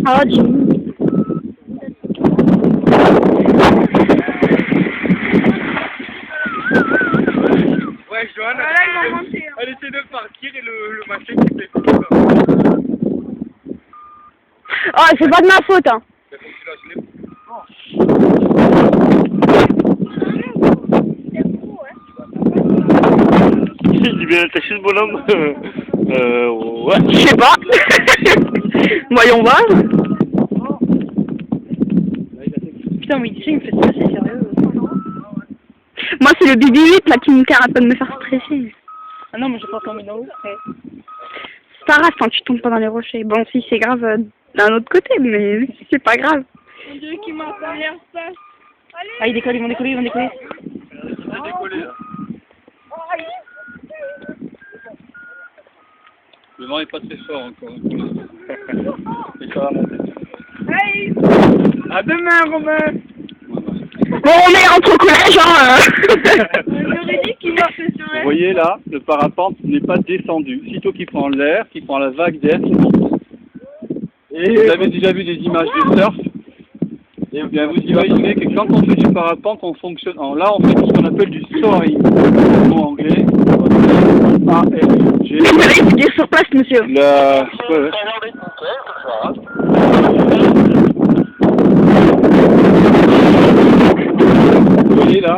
Ah, Jimmy. Ouais, Johanna, Voilà, ils vont monter. elle essaie de partir et le machin qui fait comme ça. Oh, c'est pas de ma faute, hein. Mais faut que tu lâches les bouts. Il est bien attaché ce bonhomme. Ouais. Je sais pas. Voyons voir. Putain, mais tu sais, il me fait stresser, sérieux. Moi, c'est le BB-8 là qui me arrête pas de me faire stresser. Ah non, mais je vais pas tomber dans l'eau. C'est pas grave quand tu tombes pas dans les rochers. Bon, si c'est grave d'un autre côté, mais c'est pas grave. On dirait qu'il m'a fait l'air ça. Ah, ils décollent, ils vont décoller, ils vont décoller. C'est décollé là. Le vent est pas très fort encore. Et ça va monter. Hey. À demain, Romain. Bon, on est entre collèges, hein. J'aurais dit qu'il m'a fait sur Vous voyez là, le parapente n'est pas descendu. Sitôt qu'il prend l'air, qu'il prend la vague d'air qui monte. Et vous avez déjà vu des images de surf. Et bien vous imaginez que quand on fait du parapente, on fonctionne. Là, on fait ce qu'on appelle du soaring. En anglais. A-R-I-G. Vous allez vous dire sur place, monsieur. La... Ouais, ouais. Vous voyez là,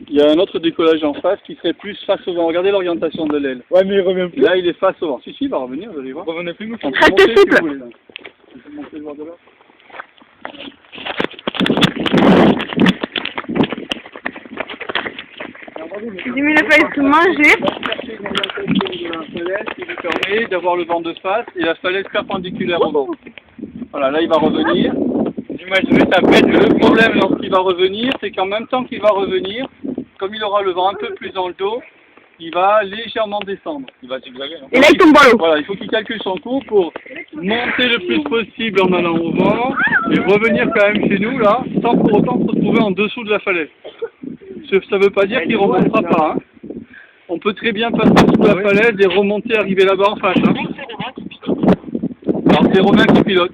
il y a un autre décollage en face qui serait plus face au vent. Regardez l'orientation de l'aile. Ouais, mais il revient plus. Là, il est face au vent. Si, il va revenir, vous allez voir. Revenez plus, nous. Reste souple. On peut monter le bord de là. J'ai mis la falaise tout manger. La falaise qui vous permet d'avoir le vent de face et la falaise perpendiculaire au vent. Voilà, là il va revenir. Imaginez ça pète. Le problème lorsqu'il va revenir, c'est qu'en même temps qu'il va revenir, comme il aura le vent un peu plus dans le dos, il va légèrement descendre. Il va zigzaguer. Et là, il tombe dans l'eau. Voilà, il faut qu'il calcule son cours pour monter le plus possible en allant au vent et revenir quand même chez nous là, sans pour autant se retrouver en dessous de la falaise. Ça veut pas dire qu'il ne remontera pas. Hein. On peut très bien passer sous la falaise et remonter, arriver là-bas en face. Hein. Alors c'est Romain qui pilote.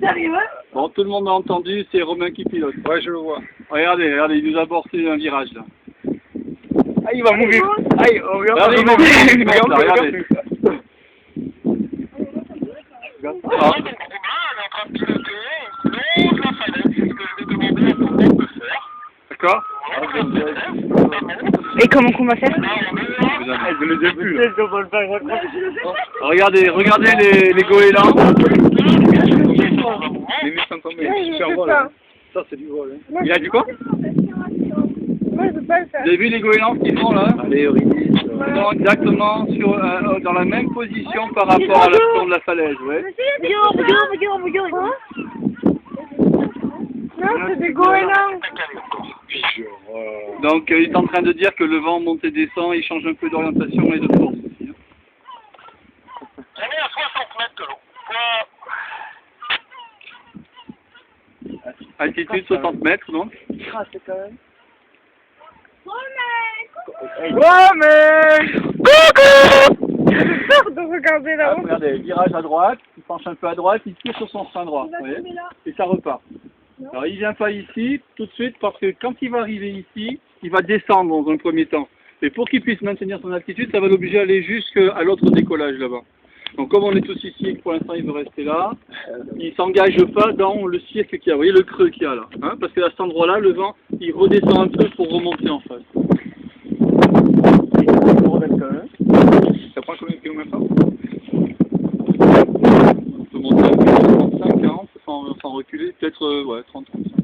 Sérieux? Bon, tout le monde a entendu, c'est Romain qui pilote. Ouais, je le vois. Regardez, regardez, il nous a borsé un virage là. Ah, il va mourir. Ah, Regardez, il va regardez. Ah. D'accord. Et comment qu'on va faire? Je le dis plus. Regardez, regardez les goélands. Les murs sont tombés. Super vol. Hein. Ça, c'est du vol. Hein. Il a du quoi? Moi, je peux pas le faire. Vous avez vu les goélands qui sont là? Allez, Ils sont exactement sur, dans la même position par rapport à la fond de la falaise. Ouais. Non, c'est des goélands. Donc, il est en train de dire que le vent monte et descend, il change un peu d'orientation et de force aussi. Hein. On est à 60 mètres de l'eau. Altitude 60 mètres, donc. Ah, c'est quand même. Romain! Coucou! J'ai peur de regarder là-haut. Regardez, virage à droite, il penche un peu à droite, il tire sur son frein droit, vous voyez, et ça repart. Alors il vient pas ici tout de suite parce que quand il va arriver ici, il va descendre dans un premier temps. Et pour qu'il puisse maintenir son altitude, ça va l'obliger à aller jusqu'à l'autre décollage là-bas. Donc comme on est tous ici et que pour l'instant il veut rester là, il s'engage pas dans le cirque qu'il y a, vous voyez le creux qu'il y a là. Hein, parce qu'à cet endroit-là, le vent, il redescend un peu pour remonter en face. Ça prend combien de kilomètres? On peut monter à 35, 40 sans reculer, peut-être ouais, 30, 35.